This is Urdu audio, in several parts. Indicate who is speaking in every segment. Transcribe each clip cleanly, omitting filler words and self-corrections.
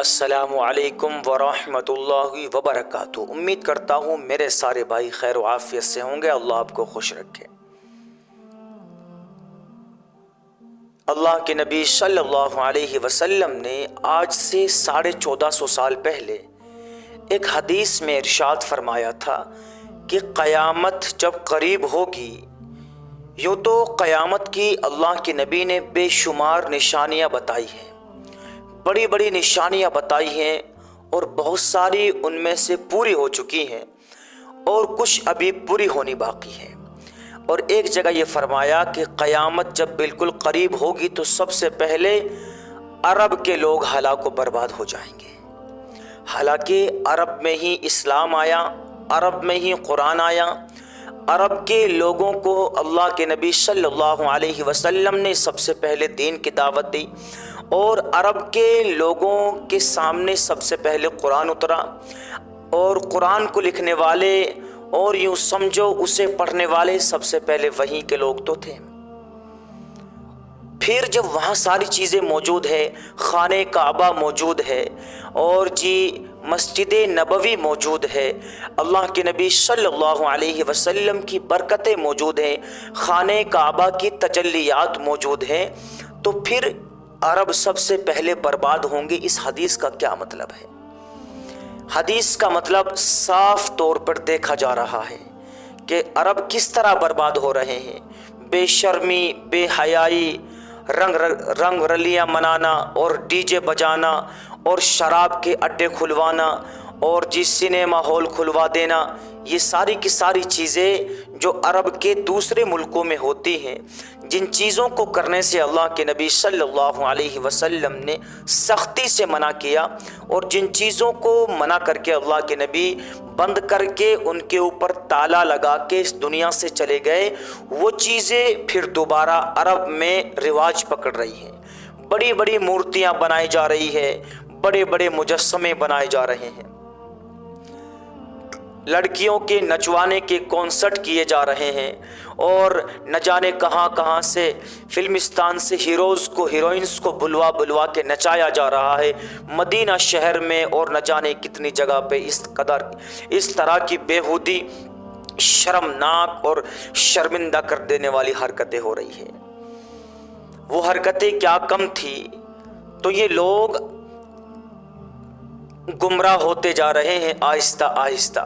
Speaker 1: السلام علیکم ورحمۃ اللہ وبرکاتہ۔ امید کرتا ہوں میرے سارے بھائی خیر و عافیت سے ہوں گے، اللہ آپ کو خوش رکھے۔ اللہ کے نبی صلی اللہ علیہ وسلم نے آج سے 1450 سال پہلے ایک حدیث میں ارشاد فرمایا تھا کہ قیامت جب قریب ہوگی، یوں تو قیامت کی اللہ کے نبی نے بے شمار نشانیاں بتائی ہیں، بڑی بڑی نشانیاں بتائی ہیں، اور بہت ساری ان میں سے پوری ہو چکی ہیں اور کچھ ابھی پوری ہونی باقی ہے۔ اور ایک جگہ یہ فرمایا کہ قیامت جب بالکل قریب ہوگی تو سب سے پہلے عرب کے لوگ ہلاک و برباد ہو جائیں گے۔ حالانکہ عرب میں ہی اسلام آیا، عرب میں ہی قرآن آیا، عرب کے لوگوں کو اللہ کے نبی صلی اللہ علیہ وسلم نے سب سے پہلے دین کی دعوت دی، اور عرب کے لوگوں کے سامنے سب سے پہلے قرآن اترا، اور قرآن کو لکھنے والے اور یوں سمجھو اسے پڑھنے والے سب سے پہلے وہیں کے لوگ تو تھے۔ پھر جب وہاں ساری چیزیں موجود ہے، خانہ کعبہ موجود ہے، اور مسجد نبوی موجود ہے، اللہ کے نبی صلی اللہ علیہ وسلم کی برکتیں موجود ہیں، خانہ کعبہ کی تجلیات موجود ہیں، تو پھر عرب سب سے پہلے برباد ہوں گے۔ اس حدیث کا کیا مطلب ہے؟ حدیث کا مطلب صاف طور پر دیکھا جا رہا ہے کہ عرب کس طرح برباد ہو رہے ہیں۔ بے شرمی، بے حیائی، رنگ رلیاں منانا اور ڈی جے بجانا اور شراب کے اڈے کھلوانا اور سنیما ہال کھلوا دینا، یہ ساری کی ساری چیزیں جو عرب کے دوسرے ملکوں میں ہوتی ہیں، جن چیزوں کو کرنے سے اللہ کے نبی صلی اللہ علیہ وسلم نے سختی سے منع کیا، اور جن چیزوں کو منع کر کے اللہ کے نبی بند کر کے ان کے اوپر تالا لگا کے اس دنیا سے چلے گئے، وہ چیزیں پھر دوبارہ عرب میں رواج پکڑ رہی ہیں۔ بڑی بڑی مورتیاں بنائی جا رہی ہے، بڑے بڑے مجسمے بنائے جا رہے ہیں، لڑکیوں کے نچوانے کے کانسرٹ کیے جا رہے ہیں، اور نہ جانے کہاں کہاں سے فلمستان سے ہیروز کو ہیروئنز کو بلوا بلوا کے نچایا جا رہا ہے مدینہ شہر میں، اور نہ جانے کتنی جگہ پہ اس طرح کی بیہودی، شرمناک اور شرمندہ کر دینے والی حرکتیں ہو رہی ہیں۔ وہ حرکتیں کیا کم تھی، تو یہ لوگ گمراہ ہوتے جا رہے ہیں آہستہ آہستہ۔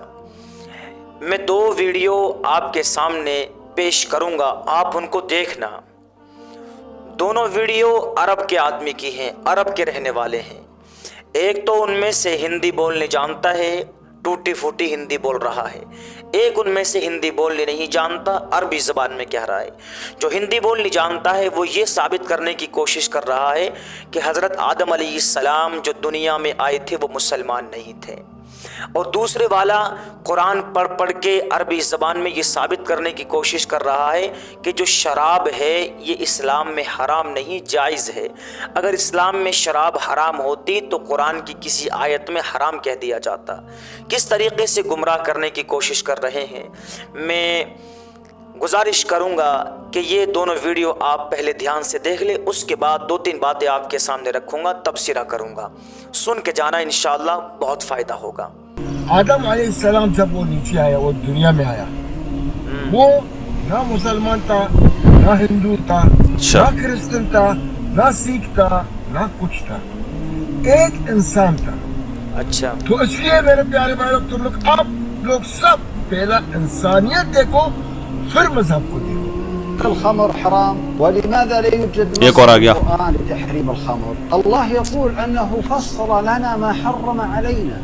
Speaker 1: میں 2 ویڈیو آپ کے سامنے پیش کروں گا، آپ ان کو دیکھنا۔ دونوں ویڈیو عرب کے آدمی کی ہیں، عرب کے رہنے والے ہیں۔ ایک تو ان میں سے ہندی بولنے جانتا ہے، ٹوٹی پھوٹی ہندی بول رہا ہے، ایک ان میں سے ہندی بولنے نہیں جانتا، عربی زبان میں کہہ رہا ہے۔ جو ہندی بولنے جانتا ہے وہ یہ ثابت کرنے کی کوشش کر رہا ہے کہ حضرت آدم علیہ السلام جو دنیا میں آئے تھے وہ مسلمان نہیں تھے، اور دوسرے والا قرآن پڑھ کے عربی زبان میں یہ ثابت کرنے کی کوشش کر رہا ہے کہ جو شراب ہے یہ اسلام میں حرام نہیں، جائز ہے۔ اگر اسلام میں شراب حرام ہوتی تو قرآن کی کسی آیت میں حرام کہہ دیا جاتا۔ کس طریقے سے گمراہ کرنے کی کوشش کر رہے ہیں۔ میں گزارش کروں گا کہ یہ دونوں ویڈیو آپ پہلے دھیان سے دیکھ لیں، اس کے بعد 2-3 باتیں آپ کے سامنے رکھوں گا، تبصرہ کروں گا، سن کے جانا، انشاءاللہ بہت فائدہ ہوگا۔
Speaker 2: آدم علیہ السلام جب وہ نیچے آیا، وہ دنیا میں آیا، وہ نہ مسلمان تھا، نہ ہندو تھا، نہ کرسچن تھا، نہ سکھ تھا، نہ کچھ تھا، ایک انسان تھا۔
Speaker 1: اچھا،
Speaker 2: تو اس لیے میرے پیارے بھائی لوگ، تم لوگ آپ لوگ سب پہلا انسانیت دیکھو، پھر مذہب کو دیکھو۔
Speaker 3: الخمر حرام، ولماذا لا يوجد نص في القرآن لتحريم الخمر؟ الله يقول أنه فصل لنا ما حرم علينا،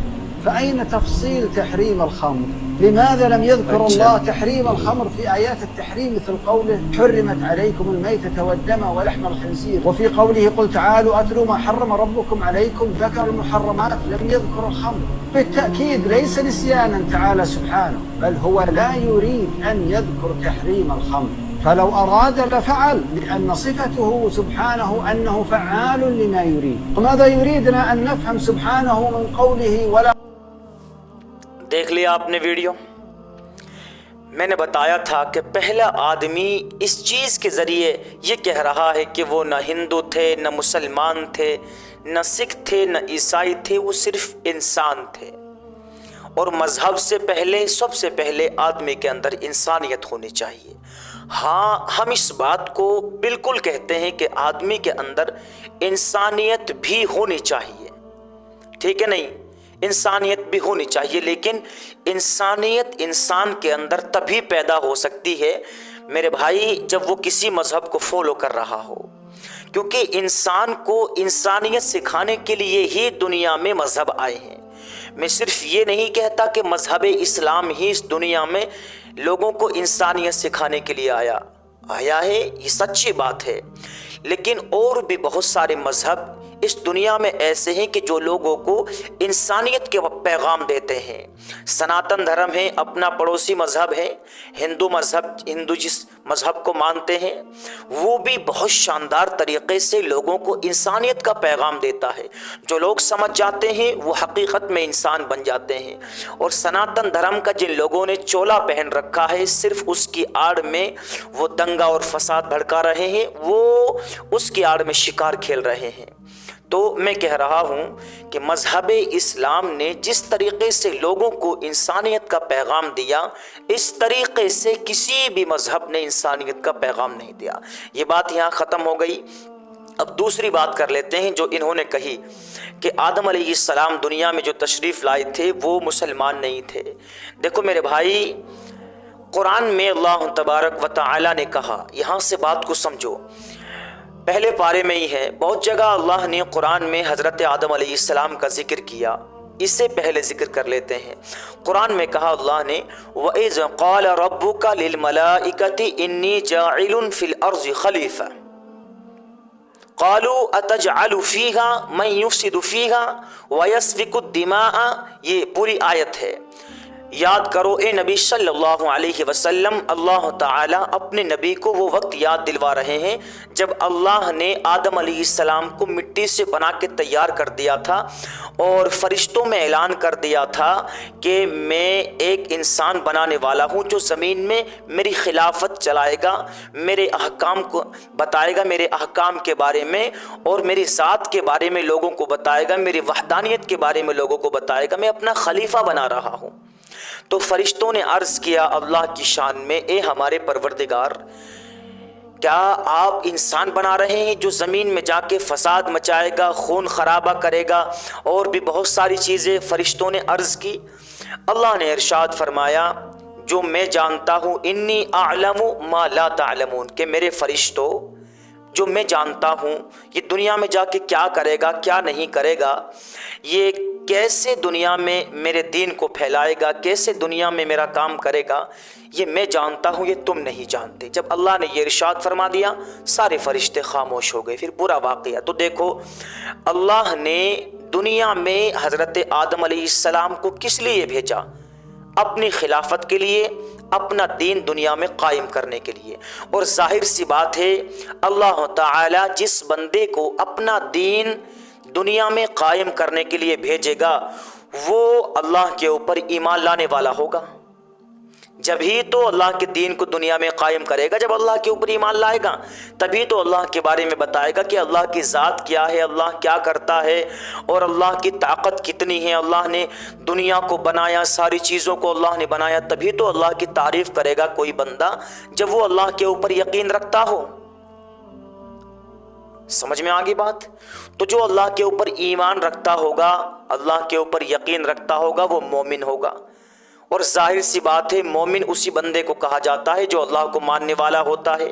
Speaker 3: فأين تفصيل تحريم الخمر؟ لماذا لم يذكر الله تحريم الخمر في آيات التحريم مثل قوله حرمت عليكم الميتة والدم ولحم الخنزير، وفي قوله قل تعالوا أتلوا ما حرم ربكم عليكم، ذكر المحرمات لم يذكر الخمر. بالتأكيد ليس نسيانا تعالى سبحانه، بل هو لا يريد أن يذكر تحريم الخمر، فلو أراد لفعل، لأن صفته سبحانه أنه فعال لما يريد. وماذا يريدنا أن نفهم سبحانه من قوله ولا؟
Speaker 1: دیکھ لیا آپ نے ویڈیو؟ میں نے بتایا تھا کہ پہلا آدمی اس چیز کے ذریعے یہ کہہ رہا ہے کہ وہ نہ ہندو تھے، نہ مسلمان تھے، نہ سکھ تھے، نہ عیسائی تھے، وہ صرف انسان تھے۔ اور مذہب سے پہلے، سب سے پہلے آدمی کے اندر انسانیت ہونی چاہیے۔ ہاں، ہم اس بات کو بالکل کہتے ہیں کہ آدمی کے اندر انسانیت بھی ہونی چاہیے، ٹھیک ہے نہیں؟ انسانیت بھی ہونی چاہیے، لیکن انسانیت انسان کے اندر تبھی پیدا ہو سکتی ہے میرے بھائی جب وہ کسی مذہب کو فالو کر رہا ہو، کیونکہ انسان کو انسانیت سکھانے کے لیے ہی دنیا میں مذہب آئے ہیں۔ میں صرف یہ نہیں کہتا کہ مذہب اسلام ہی اس دنیا میں لوگوں کو انسانیت سکھانے کے لیے آیا ہے، یہ سچی بات ہے، لیکن اور بھی بہت سارے مذہب اس دنیا میں ایسے ہیں کہ جو لوگوں کو انسانیت کے پیغام دیتے ہیں۔ سناتن دھرم ہے، اپنا پڑوسی مذہب ہے، ہندو جس مذہب کو مانتے ہیں وہ بھی بہت شاندار طریقے سے لوگوں کو انسانیت کا پیغام دیتا ہے۔ جو لوگ سمجھ جاتے ہیں وہ حقیقت میں انسان بن جاتے ہیں۔ اور سناتن دھرم کا جن لوگوں نے چولا پہن رکھا ہے، صرف اس کی آڑ میں وہ دنگا اور فساد بھڑکا رہے ہیں، وہ اس کی آڑ میں شکار کھیل رہے ہیں۔ تو میں کہہ رہا ہوں کہ مذہب اسلام نے جس طریقے سے لوگوں کو انسانیت کا پیغام دیا، اس طریقے سے کسی بھی مذہب نے انسانیت کا پیغام نہیں دیا۔ یہ بات یہاں ختم ہو گئی۔ اب دوسری بات کر لیتے ہیں جو انہوں نے کہی کہ آدم علیہ السلام دنیا میں جو تشریف لائے تھے وہ مسلمان نہیں تھے۔ دیکھو میرے بھائی، قرآن میں اللہ تبارک و تعالی نے کہا، یہاں سے بات کو سمجھو، پہلے پارے میں ہی ہے، بہت جگہ اللہ نے قرآن میں حضرت آدم علیہ السلام کا ذکر کیا، اس سے پہلے ذکر کر لیتے ہیں۔ قرآن میں کہا اللہ نے وَإِذْ قَالَ رَبُّكَ لِلْمَلَائِكَةِ إِنِّي جَاعِلٌ فِي الْأَرْضِ خَلِيفَةً قَالُوا أَتَجْعَلُ فِيهَا مَن يُفْسِدُ فِيهَا وَيَسْفِكُ الدِّمَاءَ، یہ پوری آیت ہے۔ یاد کرو اے نبی صلی اللہ علیہ وسلم، اللہ تعالیٰ اپنے نبی کو وہ وقت یاد دلوا رہے ہیں جب اللہ نے آدم علیہ السلام کو مٹی سے بنا کے تیار کر دیا تھا اور فرشتوں میں اعلان کر دیا تھا کہ میں ایک انسان بنانے والا ہوں جو زمین میں میری خلافت چلائے گا، میرے احکام کو بتائے گا، میرے احکام کے بارے میں اور میری ذات کے بارے میں لوگوں کو بتائے گا، میری وحدانیت کے بارے میں لوگوں کو بتائے گا، میں اپنا خلیفہ بنا رہا ہوں۔ تو فرشتوں نے عرض کیا اللہ کی شان میں، اے ہمارے پروردگار، کیا آپ انسان بنا رہے ہیں جو زمین میں جا کے فساد مچائے گا، خون خرابہ کرے گا اور بھی بہت ساری چیزیں فرشتوں نے عرض کی؟ اللہ نے ارشاد فرمایا جو میں جانتا ہوں، انی اعلم ما لا تعلمون، کہ میرے فرشتوں جو میں جانتا ہوں یہ دنیا میں جا کے کیا کرے گا کیا نہیں کرے گا، یہ کیسے دنیا میں میرے دین کو پھیلائے گا، کیسے دنیا میں میرا کام کرے گا، یہ میں جانتا ہوں، یہ تم نہیں جانتے۔ جب اللہ نے یہ ارشاد فرما دیا سارے فرشتے خاموش ہو گئے۔ پھر پورا واقعہ تو دیکھو، اللہ نے دنیا میں حضرت آدم علیہ السلام کو کس لیے بھیجا؟ اپنی خلافت کے لیے، اپنا دین دنیا میں قائم کرنے کے لیے۔ اور ظاہر سی بات ہے اللہ تعالی جس بندے کو اپنا دین دنیا میں قائم کرنے کے لیے بھیجے گا وہ اللہ کے اوپر ایمان لانے والا ہوگا۔ جب ہی تو اللہ کے دین کو دنیا میں قائم کرے گا، جب اللہ کے اوپر ایمان لائے گا تبھی تو اللہ کے بارے میں بتائے گا کہ اللہ کی ذات کیا ہے، اللہ کیا کرتا ہے اور اللہ کی طاقت کتنی ہے، اللہ نے دنیا کو بنایا، ساری چیزوں کو اللہ نے بنایا، تبھی تو اللہ کی تعریف کرے گا کوئی بندہ جب وہ اللہ کے اوپر یقین رکھتا ہو۔ سمجھ میں آگی بات؟ تو جو اللہ کے اوپر ایمان رکھتا ہوگا، اللہ کے اوپر یقین رکھتا ہوگا، وہ مومن ہوگا۔ اور ظاہر سی بات ہے مومن اسی بندے کو کہا جاتا ہے جو اللہ کو ماننے والا ہوتا ہے،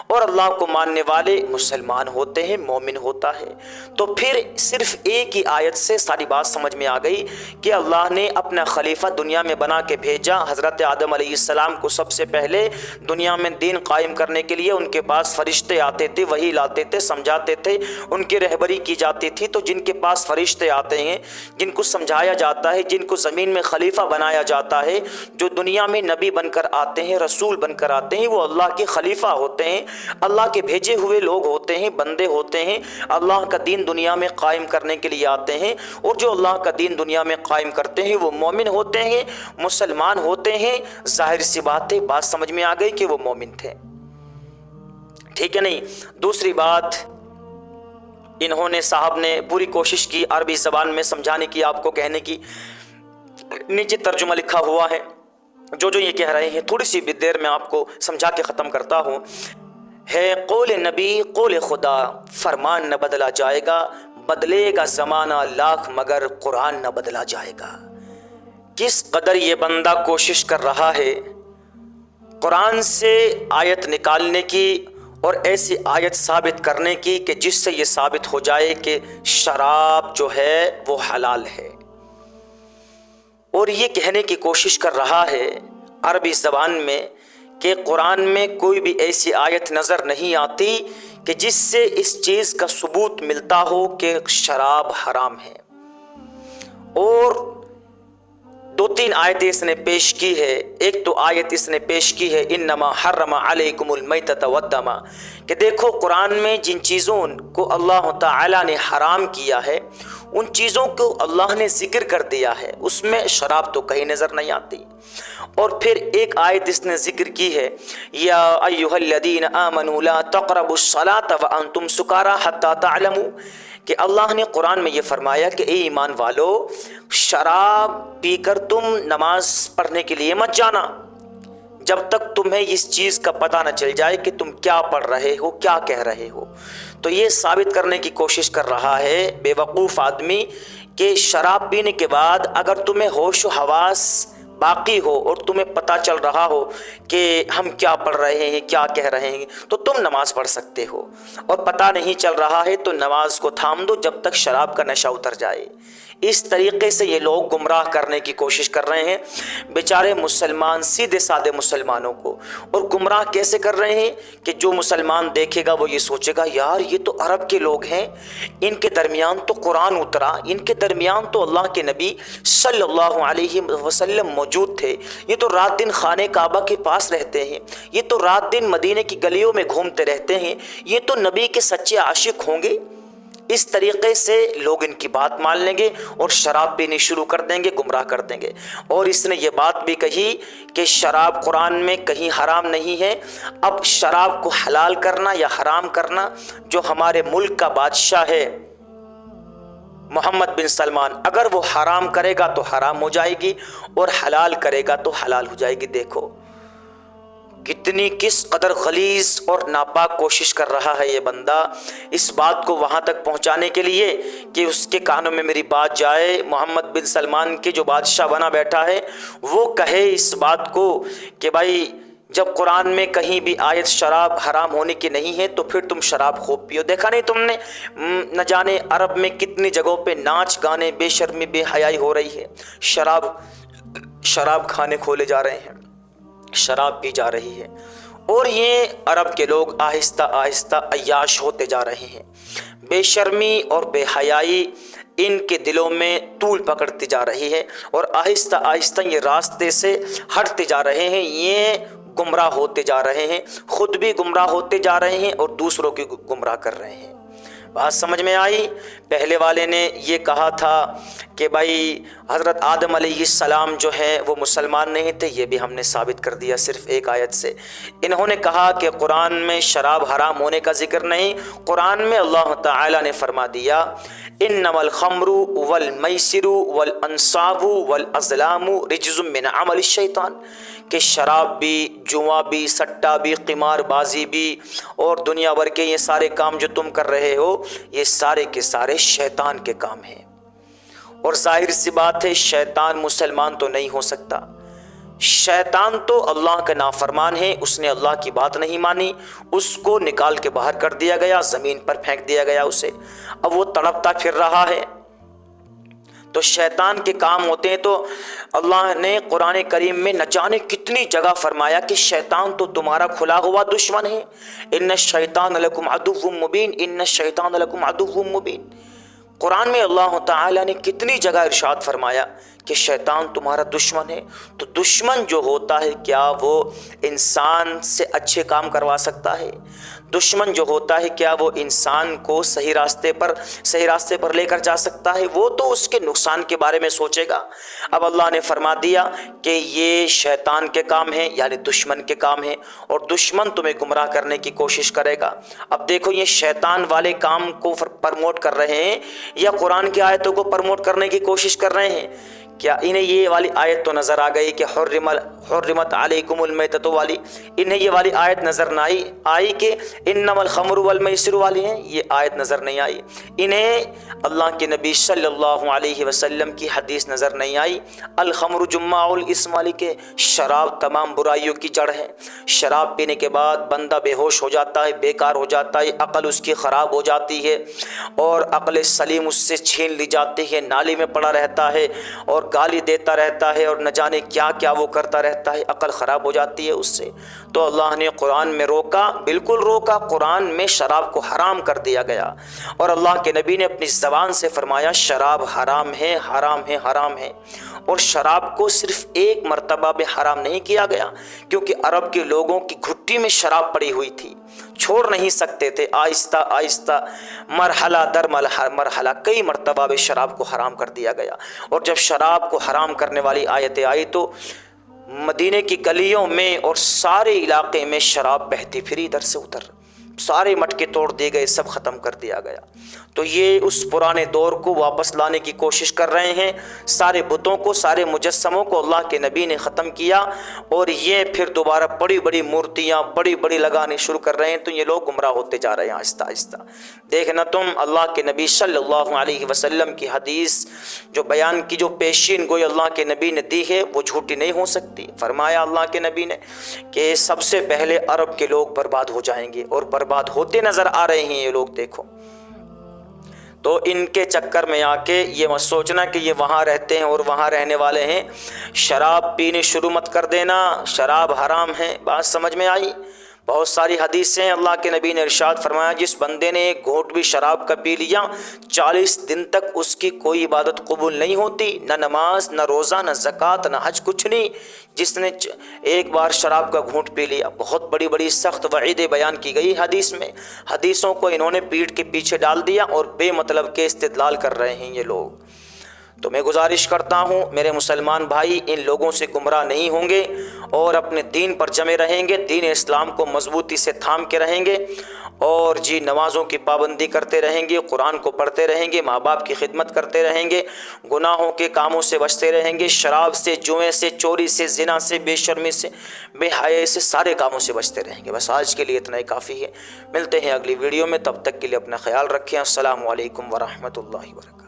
Speaker 1: اور اللہ کو ماننے والے مسلمان ہوتے ہیں، مومن ہوتا ہے۔ تو پھر صرف ایک ہی آیت سے ساری بات سمجھ میں آ گئی کہ اللہ نے اپنا خلیفہ دنیا میں بنا کے بھیجا۔ حضرت آدم علیہ السلام کو سب سے پہلے دنیا میں دین قائم کرنے کے لیے ان کے پاس فرشتے آتے تھے، وحی لاتے تھے، سمجھاتے تھے، ان کی رہبری کی جاتی تھی۔ تو جن کے پاس فرشتے آتے ہیں، جن کو سمجھایا جاتا ہے، جن کو زمین میں خلیفہ بنایا جاتا ہوتا ہے جو دنیا میں نبی بن کر آتے ہیں، رسول بن کر آتے ہیں، وہ اللہ کے خلیفہ ہوتے ہیں، اللہ کے بھیجے ہوئے لوگ ہوتے ہیں، بندے ہوتے ہیں، اللہ کا دین دنیا میں قائم کرنے کے لیے آتے ہیں، اور جو اللہ کا دین دنیا میں قائم کرتے ہیں وہ مومن ہوتے ہیں، مسلمان ہوتے ہیں۔ ظاہر سی بات ہے، بات سمجھ میں آ گئی کہ وہ مومن تھے، ٹھیک ہے نہیں؟ دوسری بات، انہوں نے صاحب نے پوری کوشش کی عربی زبان میں سمجھانے کی، آپ کو کہنے کی، نیچے ترجمہ لکھا ہوا ہے، جو یہ کہہ رہے ہیں تھوڑی سی بھی دیر میں آپ کو سمجھا کے ختم کرتا ہوں۔ ہے قول نبی قول خدا، فرمان نہ بدلا جائے گا، بدلے گا زمانہ لاکھ مگر قرآن نہ بدلا جائے گا۔ کس قدر یہ بندہ کوشش کر رہا ہے قرآن سے آیت نکالنے کی اور ایسی آیت ثابت کرنے کی کہ جس سے یہ ثابت ہو جائے کہ شراب جو ہے وہ حلال ہے، اور یہ کہنے کی کوشش کر رہا ہے عربی زبان میں کہ قرآن میں کوئی بھی ایسی آیت نظر نہیں آتی کہ جس سے اس چیز کا ثبوت ملتا ہو کہ شراب حرام ہے۔ اور دو تین آیتیں اس نے پیش کی ہے۔ ایک تو آیت اس نے پیش کی ہے انما حرم علیکم المیتۃ والدم، کہ دیکھو قرآن میں جن چیزوں کو اللہ تعالی نے حرام کیا ہے ان چیزوں کو اللہ نے ذکر کر دیا ہے، اس میں شراب تو کہیں نظر نہیں آتی۔ اور پھر ایک آیت اس نے ذکر کی ہے یا ایھا الذین آمنوا لا تقربوا الصلاۃ وانتم سکارى حتى تعلموا، کہ اللہ نے قرآن میں یہ فرمایا کہ اے ایمان والو، شراب پی کر تم نماز پڑھنے کے لیے مت جانا جب تک تمہیں اس چیز کا پتہ نہ چل جائے کہ تم کیا پڑھ رہے ہو، کیا کہہ رہے ہو۔ تو یہ ثابت کرنے کی کوشش کر رہا ہے بے وقوف آدمی کہ شراب پینے کے بعد اگر تمہیں ہوش و حواس باقی ہو اور تمہیں پتہ چل رہا ہو کہ ہم کیا پڑھ رہے ہیں، کیا کہہ رہے ہیں، تو تم نماز پڑھ سکتے ہو، اور پتہ نہیں چل رہا ہے تو نماز کو تھام دو جب تک شراب کا نشہ اتر جائے۔ اس طریقے سے یہ لوگ گمراہ کرنے کی کوشش کر رہے ہیں بیچارے مسلمان، سیدھے سادے مسلمانوں کو۔ اور گمراہ کیسے کر رہے ہیں کہ جو مسلمان دیکھے گا وہ یہ سوچے گا یار یہ تو عرب کے لوگ ہیں، ان کے درمیان تو قرآن اترا، ان کے درمیان تو اللہ کے نبی صلی اللہ علیہ وسلم موجود تھے، یہ تو رات دن خانہ کعبہ کے پاس رہتے ہیں، یہ تو رات دن مدینے کی گلیوں میں گھومتے رہتے ہیں، یہ تو نبی کے سچے عاشق ہوں گے۔ اس طریقے سے لوگ ان کی بات مان لیں گے اور شراب پینی شروع کر دیں گے، گمراہ کر دیں گے۔ اور اس نے یہ بات بھی کہی کہ شراب قرآن میں کہیں حرام نہیں ہے، اب شراب کو حلال کرنا یا حرام کرنا جو ہمارے ملک کا بادشاہ ہے محمد بن سلمان، اگر وہ حرام کرے گا تو حرام ہو جائے گی اور حلال کرے گا تو حلال ہو جائے گی۔ دیکھو کتنی کس قدر غلیظ اور ناپاک کوشش کر رہا ہے یہ بندہ اس بات کو وہاں تک پہنچانے کے لیے کہ اس کے کانوں میں میری بات جائے، محمد بن سلمان کے جو بادشاہ بنا بیٹھا ہے وہ کہے اس بات کو کہ بھائی جب قرآن میں کہیں بھی آیت شراب حرام ہونے کی نہیں ہے تو پھر تم شراب خوب پیو۔ دیکھا نہیں تم نے نہ جانے عرب میں کتنی جگہوں پہ ناچ گانے، بے شرمی بے حیائی ہو رہی ہے، شراب کھانے کھولے جا رہے ہیں، شراب پی جا رہی ہے، اور یہ عرب کے لوگ آہستہ آہستہ عیاش ہوتے جا رہے ہیں۔ بے شرمی اور بے حیائی ان کے دلوں میں طول پکڑتی جا رہی ہے اور آہستہ آہستہ یہ راستے سے ہٹتے جا رہے ہیں، یہ گمراہ ہوتے جا رہے ہیں، خود بھی گمراہ ہوتے جا رہے ہیں اور دوسروں کی گمراہ کر رہے ہیں۔ بات سمجھ میں آئی؟ پہلے والے نے یہ کہا تھا کہ بھائی حضرت آدم علیہ السلام جو ہیں وہ مسلمان نہیں تھے، یہ بھی ہم نے ثابت کر دیا صرف ایک آیت سے۔ انہوں نے کہا کہ قرآن میں شراب حرام ہونے کا ذکر نہیں، قرآن میں اللہ تعالی نے فرما دیا انما الخمر والمیسر والانصاب والازلام رجز من عمل الشیطان، کہ شراب بھی، جوا بھی، سٹا بھی، قمار بازی بھی اور دنیا بھر کے یہ سارے کام جو تم کر رہے ہو یہ سارے کے سارے شیطان کے کام ہیں۔ اور ظاہر سی بات ہے شیطان مسلمان تو نہیں ہو سکتا، شیطان تو اللہ کا نافرمان ہے، اس نے اللہ کی بات نہیں مانی، اس کو نکال کے باہر کر دیا گیا، زمین پر پھینک دیا گیا اسے، اب وہ تڑپتا پھر رہا ہے۔ تو شیطان کے کام ہوتے ہیں، تو اللہ نے قرآن کریم میں نہ جانے کتنی جگہ فرمایا کہ شیطان تو تمہارا کھلا ہوا دشمن ہے، ان الشیطان لکم عدو مبین، ان الشیطان لکم عدو مبین۔ قرآن میں اللہ تعالیٰ نے کتنی جگہ ارشاد فرمایا کہ شیطان تمہارا دشمن ہے. تو دشمن جو ہوتا ہے کیا وہ انسان سے اچھے کام کروا سکتا ہے؟ دشمن جو ہوتا ہے کیا وہ انسان کو صحیح راستے پر لے کر جا سکتا ہے؟ وہ تو اس کے نقصان کے بارے میں سوچے گا. اب اللہ نے فرما دیا کہ یہ شیطان کے کام ہیں، یعنی دشمن کے کام ہیں، اور دشمن تمہیں گمراہ کرنے کی کوشش کرے گا. اب دیکھو یہ شیطان والے کام کو پرموٹ کر رہے ہیں یا قرآن کی آیتوں کو پرموٹ کرنے کی کوشش کر رہے ہیں؟ کیا انہیں یہ والی آیت تو نظر آ گئی کہ حرمت علیکم المیتۃ والی؟ انہیں یہ والی آیت نظر نہ آئی کہ انما الخمر والمیسر والی ہیں؟ یہ آیت نظر نہیں آئی. انہیں اللہ کے نبی صلی اللہ علیہ وسلم کی حدیث نظر نہیں آئی الخمر جماع الاسم والی کہ شراب تمام برائیوں کی جڑ ہے. شراب پینے کے بعد بندہ بے ہوش ہو جاتا ہے، بیکار ہو جاتا ہے، عقل اس کی خراب ہو جاتی ہے اور عقل سلیم اس سے چھین لی جاتی ہے، نالی میں پڑا رہتا ہے اور گالی دیتا رہتا ہے اور نہ جانے کیا کیا وہ کرتا رہتا ہے، عقل خراب ہو جاتی ہے اس سے. تو اللہ نے قرآن میں روکا، بالکل روکا. قرآن میں شراب کو حرام کر دیا گیا اور اللہ کے نبی نے اپنی زبان سے فرمایا شراب حرام ہے، حرام ہے، حرام ہے. اور شراب کو صرف ایک مرتبہ میں حرام نہیں کیا گیا کیونکہ عرب کے لوگوں کی گھٹی میں شراب پڑی ہوئی تھی، چھوڑ نہیں سکتے تھے. آہستہ آہستہ مرحلہ در مرحلہ کئی مرتبہ میں شراب کو حرام کر دیا گیا. اور جب شراب کو حرام کرنے والی آیتیں آئی تو مدینے کی گلیوں میں اور سارے علاقے میں شراب بہتی پھری ادھر سے ادھر، سارے مٹکے توڑ دیے گئے، سب ختم کر دیا گیا. تو یہ اس پرانے دور کو واپس لانے کی کوشش کر رہے ہیں. سارے بتوں کو، سارے مجسموں کو اللہ کے نبی نے ختم کیا اور یہ پھر دوبارہ بڑی بڑی مورتیاں بڑی بڑی لگانے شروع کر رہے ہیں. تو یہ لوگ گمراہ ہوتے جا رہے ہیں آہستہ آہستہ. دیکھنا تم اللہ کے نبی صلی اللہ علیہ وسلم کی حدیث جو بیان کی، جو پیشین گوئی اللہ کے نبی نے دی ہے وہ جھوٹی نہیں ہو سکتی. فرمایا اللہ کے نبی نے کہ سب سے پہلے عرب کے لوگ برباد ہو جائیں گے اور برباد ہوتے نظر آ رہے ہیں یہ لوگ. دیکھو تو ان کے چکر میں آ کے یہ مت سوچنا کہ یہ وہاں رہتے ہیں اور وہاں رہنے والے ہیں. شراب پینی شروع مت کر دینا، شراب حرام ہے. بات سمجھ میں آئی؟ بہت ساری حدیثیں اللہ کے نبی نے ارشاد فرمایا جس بندے نے ایک گھونٹ بھی شراب کا پی لیا 40 دن تک اس کی کوئی عبادت قبول نہیں ہوتی، نہ نماز، نہ روزہ، نہ زکوٰۃ، نہ حج، کچھ نہیں. جس نے ایک بار شراب کا گھونٹ پی لیا. بہت بڑی بڑی سخت وعیدیں بیان کی گئی حدیث میں. حدیثوں کو انہوں نے پیٹھ کے پیچھے ڈال دیا اور بے مطلب کے استدلال کر رہے ہیں یہ لوگ. تو میں گزارش کرتا ہوں میرے مسلمان بھائی ان لوگوں سے گمراہ نہیں ہوں گے اور اپنے دین پر جمے رہیں گے، دین اسلام کو مضبوطی سے تھام کے رہیں گے اور نمازوں کی پابندی کرتے رہیں گے، قرآن کو پڑھتے رہیں گے، ماں باپ کی خدمت کرتے رہیں گے، گناہوں کے کاموں سے بچتے رہیں گے، شراب سے، جوئے سے، چوری سے، زنا سے، بے شرمی سے، بے حیائی سے، سارے کاموں سے بچتے رہیں گے. بس آج کے لیے اتنا ہی کافی ہے. ملتے ہیں اگلی ویڈیو میں، تب تک کے لیے اپنا خیال رکھیں. السلام علیکم ورحمۃ اللہ وبرکاتہ.